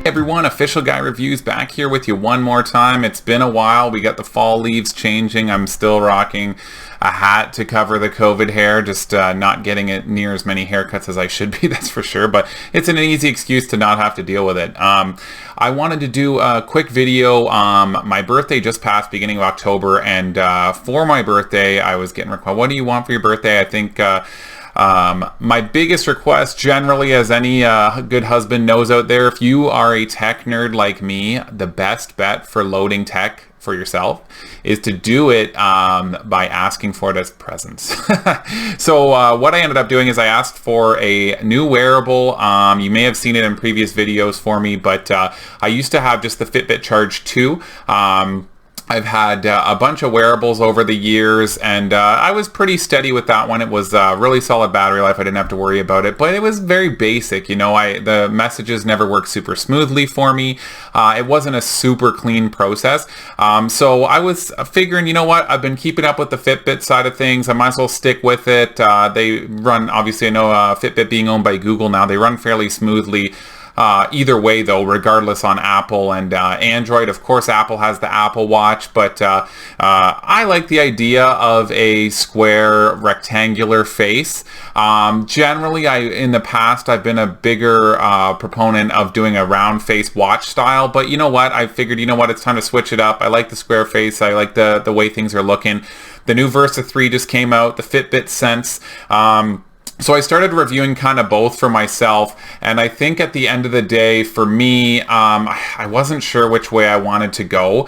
Everyone, Official Guy Reviews back here with you one more time. It's been a while. We got the fall leaves changing. I'm still rocking a hat to cover the COVID hair, just not getting it near as many haircuts as I should be, that's for sure, but it's an easy excuse to not have to deal with it. I wanted to do a quick video. My birthday just passed, beginning of October, and for my birthday I was getting requested, what do you want for your birthday? I think my biggest request, generally, as any good husband knows out there, if you are a tech nerd like me, the best bet for loading tech for yourself is to do it by asking for it as presents. So what I ended up doing is I asked for a new wearable. You may have seen it in previous videos for me, but I used to have just the Fitbit Charge 2. I've had a bunch of wearables over the years, and I was pretty steady with that one. It was really solid battery life. I didn't have to worry about it, but it was very basic. You know, the messages never worked super smoothly for me. It wasn't a super clean process. So I was figuring, you know what, I've been keeping up with the Fitbit side of things. I might as well stick with it. They run, obviously I know Fitbit being owned by Google now, they run fairly smoothly. Either way though, regardless on Apple and Android. Of course Apple has the Apple Watch, but I like the idea of a square rectangular face. Generally, in the past I've been a bigger proponent of doing a round face watch style, but you know what, I figured, you know what, it's time to switch it up. I like the square face. I like the way things are looking. The new Versa 3 just came out, the Fitbit Sense. So I started reviewing kind of both for myself, and I think at the end of the day, for me, I wasn't sure which way I wanted to go.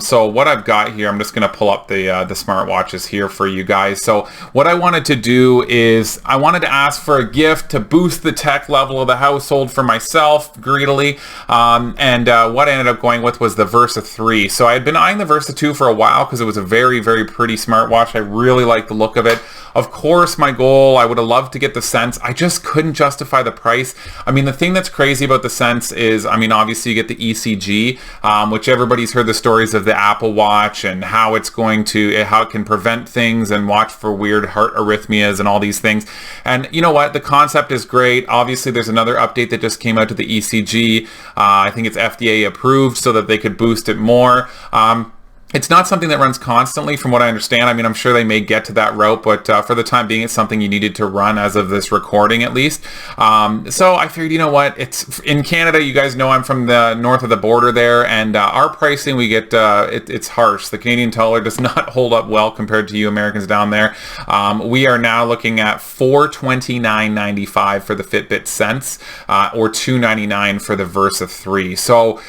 So what I've got here, I'm just going to pull up the smartwatches here for you guys. So what I wanted to do is I wanted to ask for a gift to boost the tech level of the household for myself, greedily, and what I ended up going with was the Versa 3. So I had been eyeing the Versa 2 for a while because it was a very, very pretty smartwatch. I really liked the look of it. Of course, my goal, I would have loved to get the Sense. I just couldn't justify the price. I mean, the thing that's crazy about the Sense is, I mean, obviously you get the ECG, which everybody's heard the stories of the Apple Watch and how it can prevent things and watch for weird heart arrhythmias and all these things. And you know what? The concept is great. Obviously, there's another update that just came out to the ECG. I think it's FDA approved so that they could boost it more. It's not something that runs constantly from what I understand. I mean, I'm sure they may get to that route, but for the time being, it's something you needed to run as of this recording at least. So I figured, you know what, it's in Canada, you guys know I'm from the north of the border there, and our pricing, we get, it's harsh. The Canadian dollar does not hold up well compared to you Americans down there. We are now looking at $429.95 for the Fitbit Sense, or $299 for the Versa 3. So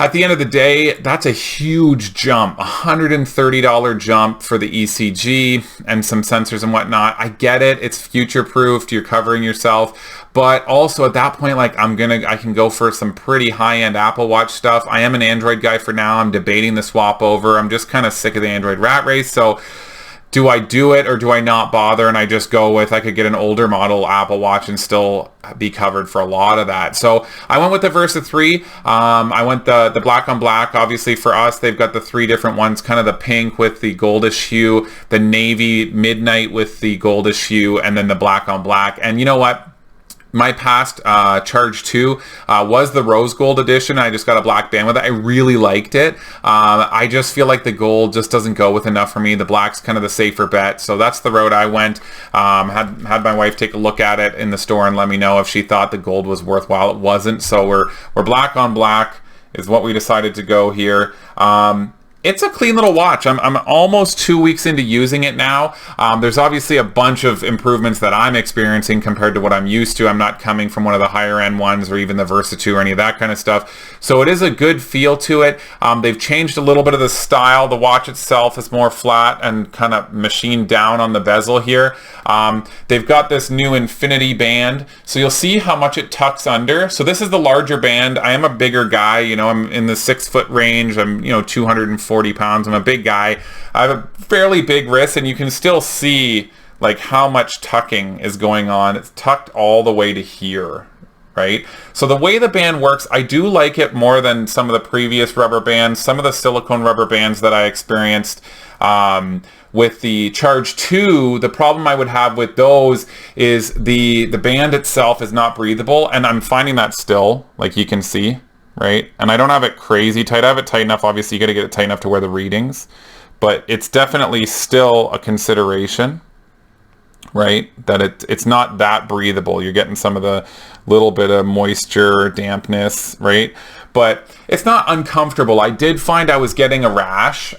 at the end of the day, that's a huge jump, $130 jump for the ECG and some sensors and whatnot. I get it. It's future-proofed. You're covering yourself. But also at that point, like I can go for some pretty high-end Apple Watch stuff. I am an Android guy for now. I'm debating the swap over. I'm just kind of sick of the Android rat race. So do I do it or do I not bother and I just go with, I could get an older model Apple Watch and still be covered for a lot of that. So I went with the Versa 3. I went the black on black. Obviously for us, they've got the three different ones, kind of the pink with the goldish hue, the navy midnight with the goldish hue, and then the black on black. And you know what? My past Charge 2 was the rose gold edition. I just got a black band with it. I really liked it. I just feel like the gold just doesn't go with enough for me. The black's kind of the safer bet. So that's the road I went. Had my wife take a look at it in the store and let me know if she thought the gold was worthwhile. It wasn't. So we're black on black is what we decided to go here. It's a clean little watch. I'm almost 2 weeks into using it now. There's obviously a bunch of improvements that I'm experiencing compared to what I'm used to. I'm not coming from one of the higher end ones or even the Versa 2 or any of that kind of stuff. So it is a good feel to it. They've changed a little bit of the style. The watch itself is more flat and kind of machined down on the bezel here. They've got this new infinity band. So you'll see how much it tucks under. So this is the larger band. I am a bigger guy. You know, I'm in the 6-foot range. I'm, 240 pounds. I'm a big guy. I have a fairly big wrist, and you can still see like how much tucking is going on. It's tucked all the way to here, right? So the way the band works, I do like it more than some of the previous rubber bands, some of the silicone rubber bands that I experienced with the Charge 2. The problem I would have with those is the band itself is not breathable, and I'm finding that still, like you can see. right? And I don't have it crazy tight. I have it tight enough. Obviously, you got to get it tight enough to wear the readings, but it's definitely still a consideration, right? That it's not that breathable. You're getting some of the little bit of moisture, dampness, right? But it's not uncomfortable. I did find I was getting a rash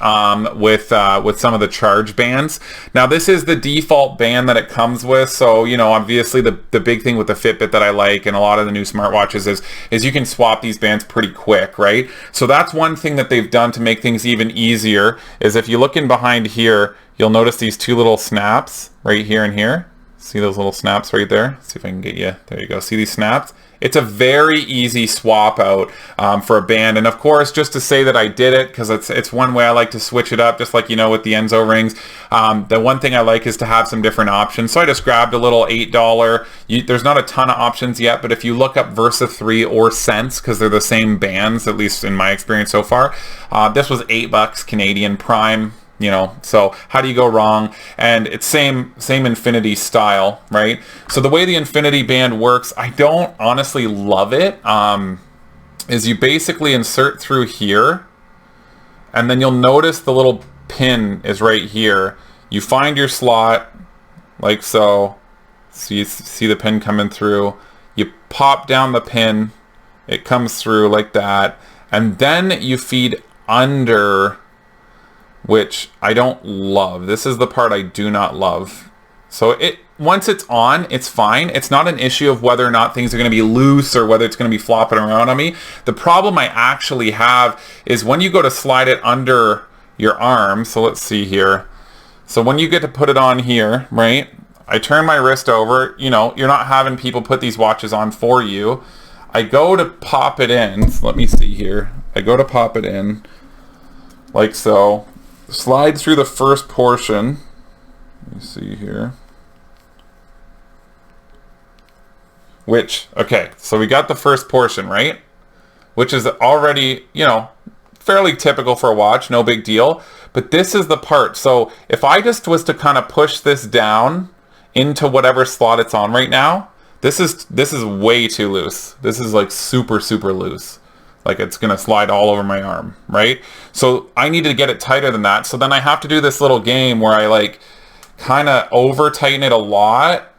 with some of the Charge bands. Now this is the default band that it comes with, so you know, obviously the big thing with the Fitbit that I like and a lot of the new smartwatches is you can swap these bands pretty quick, right? So that's one thing that they've done to make things even easier. Is if you look in behind here, you'll notice these two little snaps right here and here. See those little snaps right there? Let's see if I can get you. There you go. See these snaps? It's a very easy swap out for a band. And of course, just to say that I did it, because it's one way I like to switch it up, just like, you know, with the Enzo rings. The one thing I like is to have some different options. So I just grabbed a little $8. There's not a ton of options yet, but if you look up Versa 3 or Sense, because they're the same bands, at least in my experience so far, this was $8 Canadian Prime. You know, so how do you go wrong? And it's same Infinity style, right? So the way the Infinity band works, I don't honestly love it. Is you basically insert through here, and then you'll notice the little pin is right here. You find your slot, like so. So you see the pin coming through. You pop down the pin, it comes through like that, and then you feed under, which I don't love. This is the part I do not love. So once it's on, it's fine. It's not an issue of whether or not things are going to be loose or whether it's going to be flopping around on me. The problem I actually have is when you go to slide it under your arm. So let's see here. So when you get to put it on here, right? I turn my wrist over. You know, you're not having people put these watches on for you. I go to pop it in. So let me see here. I go to pop it in like so. Slide through the first portion. Let me see here. Okay, so we got the first portion, right? Which is already, you know, fairly typical for a watch, no big deal. But this is the part. So if I just was to kind of push this down into whatever slot it's on right now, this is way too loose. This is like super, super loose. Like it's going to slide all over my arm, right? So I need to get it tighter than that. So then I have to do this little game where I like kind of over tighten it a lot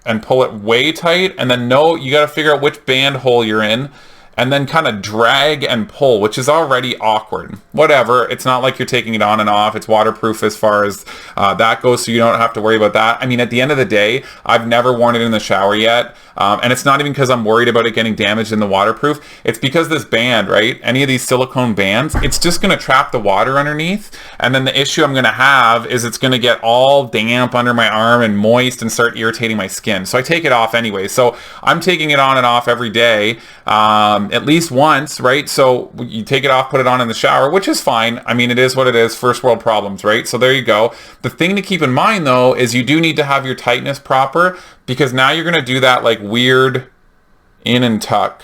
and pull it way tight. And then you got to figure out which band hole you're in and then kind of drag and pull, which is already awkward. Whatever. It's not like you're taking it on and off. It's waterproof as far as that goes, so you don't have to worry about that. I mean, at the end of the day, I've never worn it in the shower yet. And it's not even because I'm worried about it getting damaged in the waterproof. It's because this band, right? Any of these silicone bands, it's just going to trap the water underneath. And then the issue I'm going to have is it's going to get all damp under my arm and moist and start irritating my skin. So I take it off anyway. So I'm taking it on and off every day, at least once, right? So you take it off, put it on in the shower, which is fine. I mean, it is what it is. First world problems, right? So there you go. The thing to keep in mind, though, is you do need to have your tightness proper, because now you're going to do that like weird in and tuck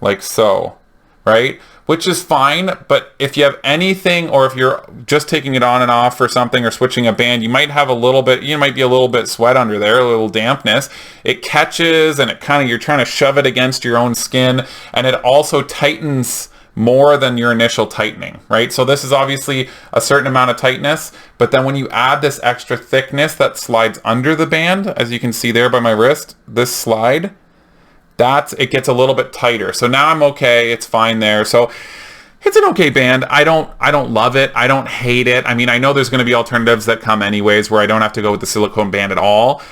like so, right? Which is fine, but if you have anything, or if you're just taking it on and off for something or switching a band, you might have a little bit, you might be a little bit sweat under there, a little dampness. It catches and it kind of, you're trying to shove it against your own skin, and it also tightens more than your initial tightening, right? So this is obviously a certain amount of tightness, but then when you add this extra thickness that slides under the band, as you can see there by my wrist, this slide, it gets a little bit tighter. So now I'm okay, it's fine there. So it's an okay band. I don't love it. I don't hate it. I mean, I know there's going to be alternatives that come anyways where I don't have to go with the silicone band at all.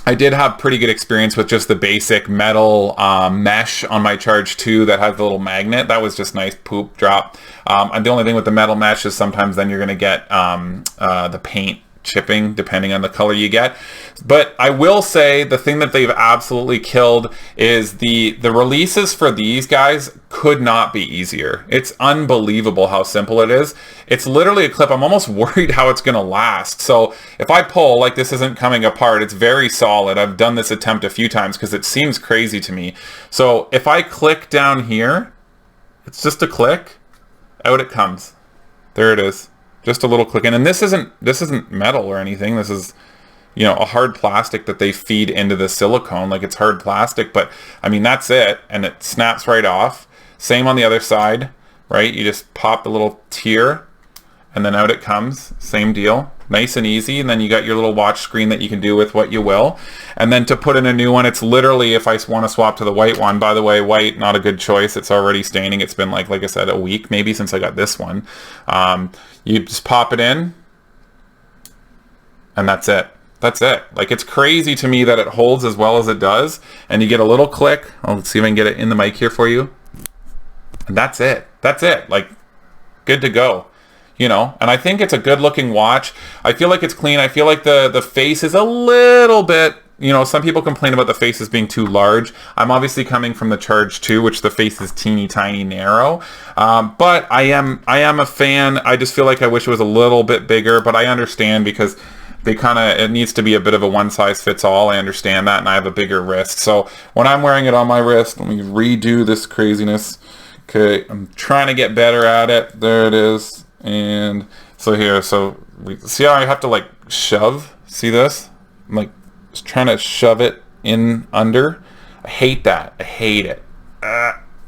I did have pretty good experience with just the basic metal mesh on my Charge 2 that has the little magnet. That was just nice, poop drop. And the only thing with the metal mesh is sometimes then you're going to get the paint chipping depending on the color you get. But I will say the thing that they've absolutely killed is the releases for these guys could not be easier. It's unbelievable how simple it is. It's literally a clip. I'm almost worried how it's going to last. So if I pull, like, this isn't coming apart, it's very solid. I've done this attempt a few times because it seems crazy to me. So if I click down here, it's just a click, out it comes. There it is. Just a little click in. And this isn't metal or anything. This is, a hard plastic that they feed into the silicone. Like, it's hard plastic, but I mean, that's it. And it snaps right off. Same on the other side, right? You just pop the little tier and then out it comes. Same deal. Nice and easy. And then you got your little watch screen that you can do with what you will. And then to put in a new one, it's literally, if I want to swap to the white one, by the way, white, not a good choice. It's already staining. It's been like I said, a week maybe since I got this one. You just pop it in and that's it. That's it. Like, it's crazy to me that it holds as well as it does. And you get a little click. Let's see if I can get it in the mic here for you. And that's it. That's it. Like, good to go. And I think it's a good looking watch. I feel like it's clean. I feel like the face is a little bit, some people complain about the faces being too large. I'm obviously coming from the Charge 2, which the face is teeny tiny narrow. But I am a fan. I just feel like I wish it was a little bit bigger, but I understand because it needs to be a bit of a one size fits all. I understand that, and I have a bigger wrist. So when I'm wearing it on my wrist, let me redo this craziness. Okay, I'm trying to get better at it. There it is. And so here, see how I have to like shove? See this? I'm like just trying to shove it in under. I hate that. I hate it.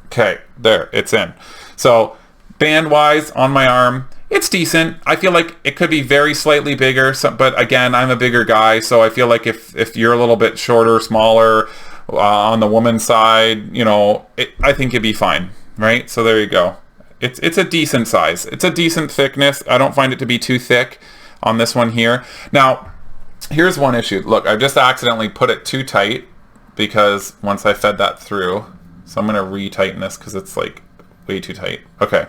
Okay, there, it's in. So band-wise on my arm, it's decent. I feel like it could be very slightly bigger, but again, I'm a bigger guy, so I feel like if you're a little bit shorter, smaller, on the woman's side, I think it'd be fine, right? So there you go. It's a decent size. It's a decent thickness. I don't find it to be too thick on this one here. Now, here's one issue. Look, I just accidentally put it too tight because once I fed that through, so I'm going to re-tighten this because it's like way too tight. Okay.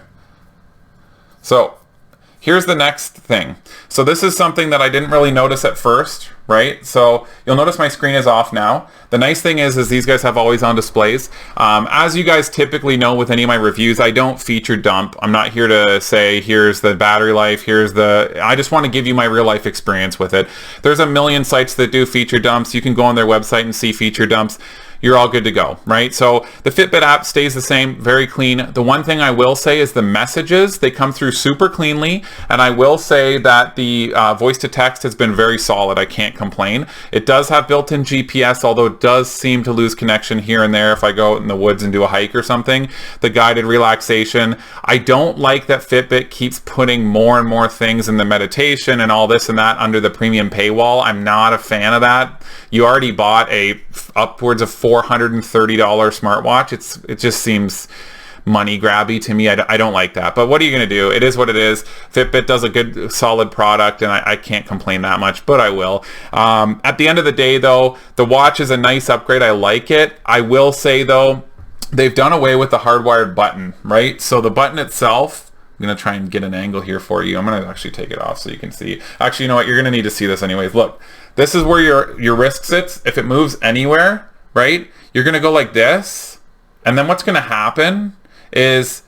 So here's the next thing. So this is something that I didn't really notice at first, right? So you'll notice my screen is off now. The nice thing is these guys have always-on displays. As you guys typically know with any of my reviews, I don't feature dump. I'm not here to say, here's the battery life, I just want to give you my real-life experience with it. There's a million sites that do feature dumps. You can go on their website and see feature dumps. You're all good to go, right? So the Fitbit app stays the same, very clean. The one thing I will say is the messages, they come through super cleanly, and I will say that the voice to text has been very solid. I can't complain. It does have built-in GPS, although it does seem to lose connection here and there if I go out in the woods and do a hike or something. The guided relaxation. I don't like that Fitbit keeps putting more and more things in the meditation and all this and that under the premium paywall. I'm not a fan of that. You already bought a upwards of $430 smartwatch. It just seems money grabby to me. I don't like that. But what are you going to do? It is what it is. Fitbit does a good, solid product, and I can't complain that much, but I will. At the end of the day, though, the watch is a nice upgrade. I like it. I will say, though, they've done away with the hardwired button, right? So the button itself, I'm going to try and get an angle here for you. I'm going to actually take it off so you can see. Actually, you know what? You're going to need to see this anyways. Look, this is where your wrist sits. If it moves anywhere, right, you're going to go like this. And then what's going to happen is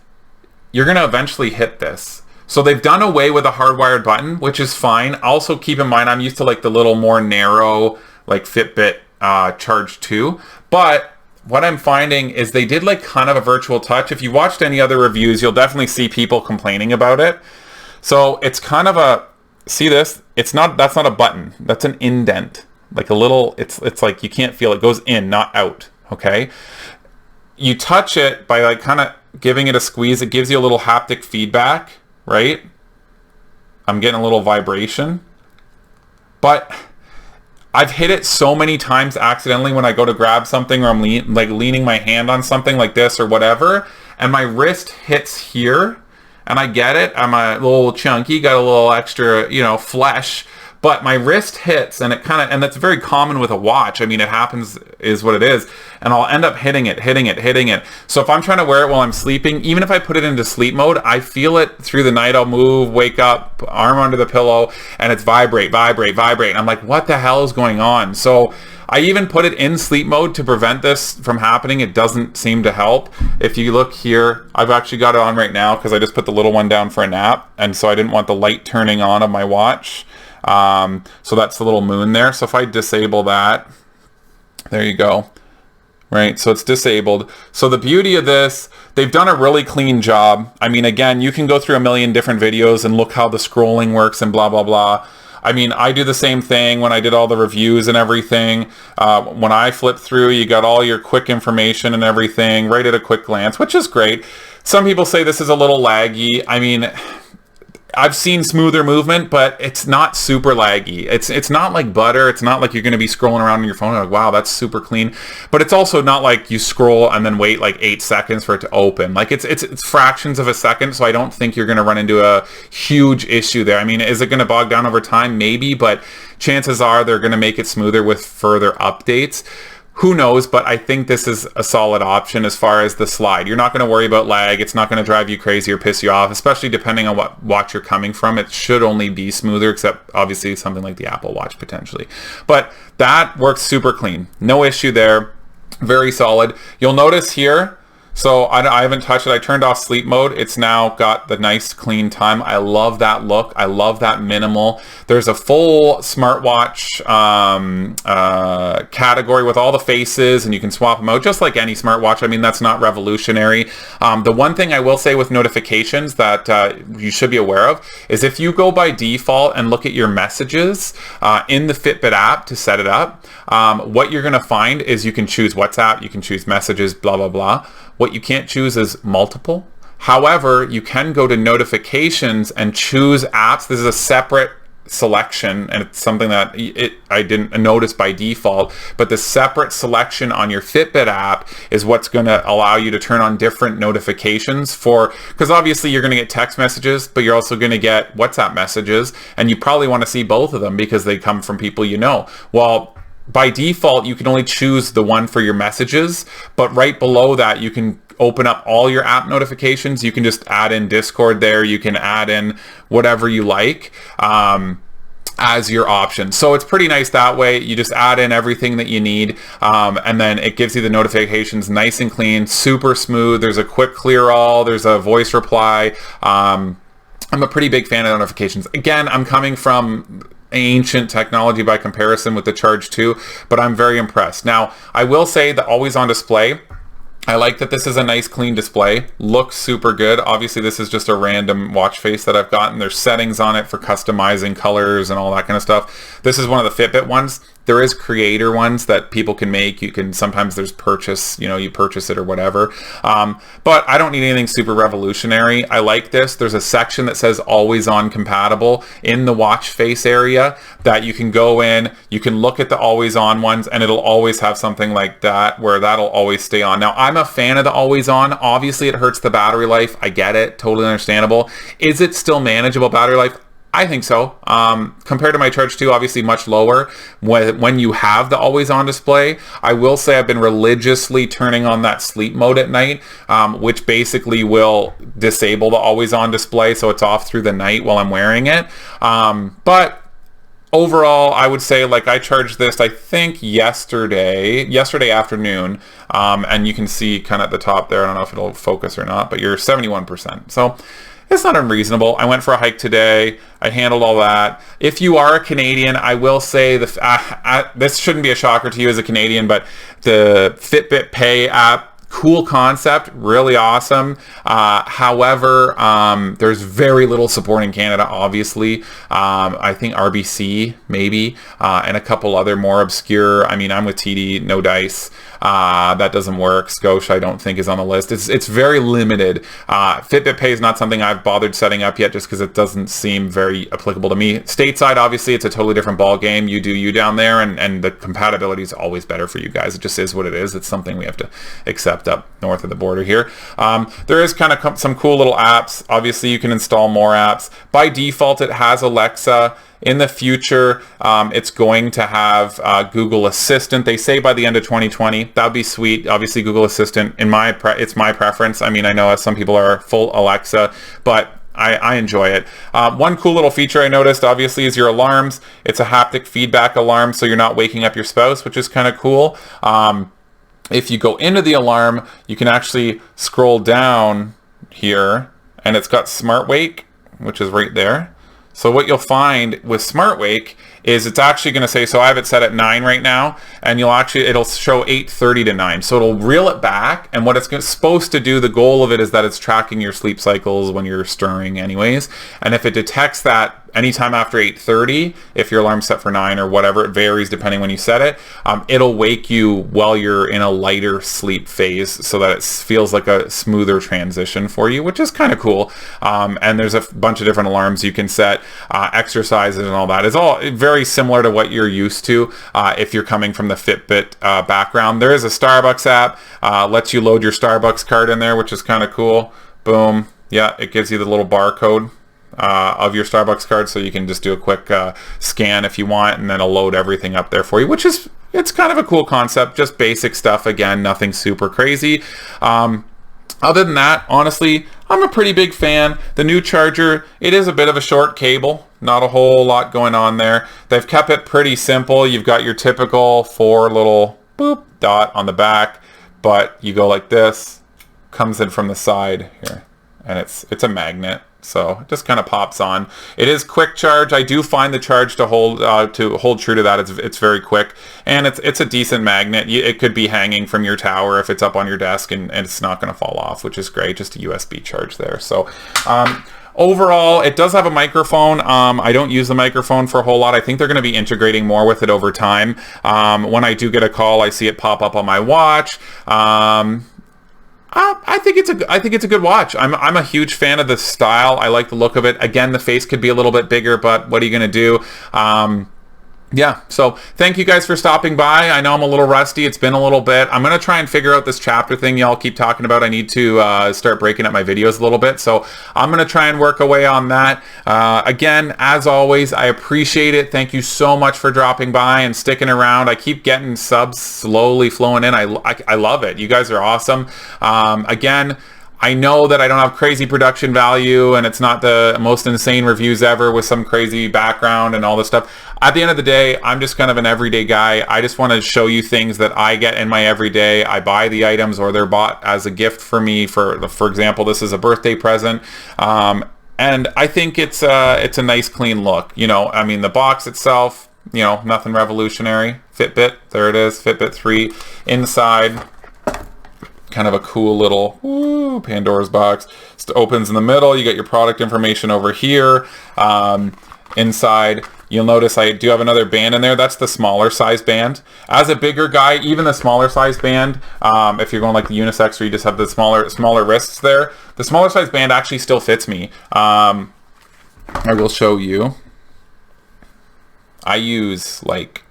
you're going to eventually hit this. So they've done away with a hardwired button, which is fine. Also keep in mind, I'm used to like the little more narrow, like Fitbit Charge 2. But what I'm finding is they did like kind of a virtual touch. If you watched any other reviews, you'll definitely see people complaining about it. So it's kind of a, see this? That's not a button. That's an indent. Like a little, it's like you can't feel it. It goes in, not out. Okay? You touch it by like kind of giving it a squeeze. It gives you a little haptic feedback, right? I'm getting a little vibration. But I've hit it so many times accidentally when I go to grab something or I'm leaning my hand on something like this or whatever, and my wrist hits here, and I get it. I'm a little chunky, got a little extra, flesh, but my wrist hits, and and that's very common with a watch. I mean, it happens, is what it is, and I'll end up hitting it. So if I'm trying to wear it while I'm sleeping, even if I put it into sleep mode, I feel it through the night. I'll move, wake up, arm under the pillow, and it's vibrate. And I'm like, what the hell is going on? So I even put it in sleep mode to prevent this from happening. It doesn't seem to help. If you look here, I've actually got it on right now because I just put the little one down for a nap, and so I didn't want the light turning on of my watch. So that's the little moon there. So if I disable that, there you go. Right, so it's disabled. So the beauty of this, they've done a really clean job. I mean, again, you can go through a million different videos and look how the scrolling works and blah, blah, blah. I mean, I do the same thing when I did all the reviews and everything. When I flip through, you got all your quick information and everything right at a quick glance, which is great. Some people say this is a little laggy. I mean, I've seen smoother movement, but it's not super laggy. It's not like butter. It's not like you're going to be scrolling around on your phone and like, wow, that's super clean. But it's also not like you scroll and then wait like 8 seconds for it to open. Like it's fractions of a second, so I don't think you're going to run into a huge issue there. I mean, is it going to bog down over time? Maybe, but chances are they're going to make it smoother with further updates. Who knows, but I think this is a solid option as far as the slide. You're not going to worry about lag. It's not going to drive you crazy or piss you off, especially depending on what watch you're coming from. It should only be smoother, except obviously something like the Apple Watch potentially. But that works super clean. No issue there. Very solid. You'll notice here, so I haven't touched it. I turned off sleep mode. It's now got the nice clean time. I love that look. I love that minimal. There's a full smartwatch category with all the faces, and you can swap them out just like any smartwatch. I mean, that's not revolutionary. The one thing I will say with notifications that you should be aware of is if you go by default and look at your messages in the Fitbit app to set it up, what you're going to find is you can choose WhatsApp, you can choose messages, blah, blah, blah. What you can't choose is multiple. However, you can go to notifications and choose apps. This is a separate selection, and it's something that I didn't notice by default, but the separate selection on your Fitbit app is what's going to allow you to turn on different notifications because obviously you're going to get text messages, but you're also going to get WhatsApp messages, and you probably want to see both of them because they come from people you know. Well, by default, you can only choose the one for your messages, but right below that, you can open up all your app notifications. You can just add in Discord there. You can add in whatever you like as your option. So it's pretty nice that way. You just add in everything that you need, and then it gives you the notifications nice and clean, super smooth. There's a quick clear all. There's a voice reply. I'm a pretty big fan of notifications. Again, I'm coming from ancient technology by comparison with the Charge 2, but I'm very impressed. Now, I will say the always-on display, I like that this is a nice clean display. Looks super good. Obviously, this is just a random watch face that I've gotten. There's settings on it for customizing colors and all that kind of stuff. This is one of the Fitbit ones. There is creator ones that people can make. You can, sometimes there's purchase, you purchase it or whatever. But I don't need anything super revolutionary. I like this. There's a section that says always on compatible in the watch face area that you can go in, you can look at the always on ones, and it'll always have something like that where that'll always stay on. Now, I'm a fan of the always on. Obviously, it hurts the battery life. I get it. Totally understandable. Is it still manageable battery life? I think so. Compared to my Charge 2, obviously much lower. When you have the always-on display, I will say I've been religiously turning on that sleep mode at night, which basically will disable the always-on display, so it's off through the night while I'm wearing it. But overall, I would say, like, I charged this, I think, yesterday afternoon, and you can see kind of at the top there, I don't know if it'll focus or not, but you're 71%. So it's not unreasonable. I went for a hike today. I handled all that. If you are a Canadian, I will say this shouldn't be a shocker to you as a Canadian, but the Fitbit Pay app, cool concept, really awesome. However, there's very little support in Canada, obviously. I think RBC, maybe, and a couple other more obscure. I mean, I'm with TD, no dice. That doesn't work. Scotia, I don't think, is on the list. It's very limited. Fitbit Pay is not something I've bothered setting up yet just because it doesn't seem very applicable to me. Stateside, obviously, it's a totally different ball game. You do you down there, and the compatibility is always better for you guys. It just is what it is. It's something we have to accept up north of the border here. There is kind of some cool little apps. Obviously, you can install more apps. By default, it has Alexa. In the future, it's going to have Google Assistant. They say by the end of 2020. That would be sweet. Obviously, Google Assistant, it's my preference. I mean, I know some people are full Alexa, but I enjoy it. One cool little feature I noticed, obviously, is your alarms. It's a haptic feedback alarm, so you're not waking up your spouse, which is kind of cool. If you go into the alarm, you can actually scroll down here, and it's got Smart Wake, which is right there. So what you'll find with Smart Wake is it's actually going to say, so I have it set at 9 right now, and it'll show 8:30 to 9. So it'll reel it back, and what it's supposed to do, the goal of it is that it's tracking your sleep cycles when you're stirring anyways. And if it detects that anytime after 8:30, if your alarm's set for 9 or whatever, it varies depending when you set it, it'll wake you while you're in a lighter sleep phase so that it feels like a smoother transition for you, which is kind of cool. And there's a bunch of different alarms you can set, exercises and all that. It's all very similar to what you're used to if you're coming from the Fitbit background. There is a Starbucks app, lets you load your Starbucks card in there, which is kind of cool. Boom. Yeah, it gives you the little barcode of your Starbucks card, so you can just do a quick scan if you want, and then it'll load everything up there for you, which is, it's kind of a cool concept. Just basic stuff, again, nothing super crazy. Other than that, honestly, I'm a pretty big fan. The new charger, it is a bit of a short cable, not a whole lot going on there. They've kept it pretty simple. You've got your typical 4 little boop dot on the back, but you go like this, comes in from the side here, and it's a magnet, so it just kind of pops on. It is quick charge. I do find the charge to hold true to that. It's very quick, and it's a decent magnet. It could be hanging from your tower if it's up on your desk, and it's not going to fall off, which is great. Just a USB charge there. So overall, it does have a microphone. I don't use the microphone for a whole lot. I think they're going to be integrating more with it over time. When I do get a call, I see it pop up on my watch. I think it's a good watch. I'm a huge fan of the style. I like the look of it. Again, the face could be a little bit bigger, but what are you going to do? Yeah, so thank you guys for stopping by. I know I'm a little rusty. It's been a little bit. I'm going to try and figure out this chapter thing y'all keep talking about. I need to start breaking up my videos a little bit. So I'm going to try and work away on that. Again, as always, I appreciate it. Thank you so much for dropping by and sticking around. I keep getting subs slowly flowing in. I love it. You guys are awesome. Again, I know that I don't have crazy production value and it's not the most insane reviews ever with some crazy background and all this stuff. At the end of the day, I'm just kind of an everyday guy. I just want to show you things that I get in my everyday. I buy the items or they're bought as a gift for me. For example, this is a birthday present. And I think it's a nice clean look. You know, I mean, the box itself, you know, nothing revolutionary. Fitbit, there it is, Fitbit 3. Inside, kind of a cool little Pandora's box. Just opens in the middle. You get your product information over here. Inside, you'll notice I do have another band in there. That's the smaller size band. As a bigger guy, even the smaller size band, if you're going like the unisex or you just have the smaller wrists there, the smaller size band actually still fits me. I will show you. I use like,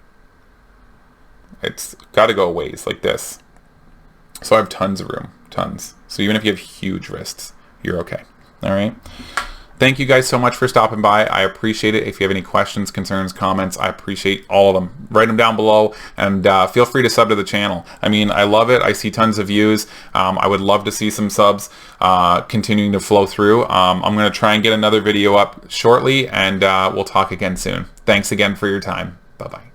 it's got to go a ways like this. So I have tons of room, tons. So even if you have huge wrists, you're okay. All right. Thank you guys so much for stopping by. I appreciate it. If you have any questions, concerns, comments, I appreciate all of them. Write them down below and feel free to sub to the channel. I mean, I love it. I see tons of views. I would love to see some subs continuing to flow through. I'm going to try and get another video up shortly and we'll talk again soon. Thanks again for your time. Bye-bye.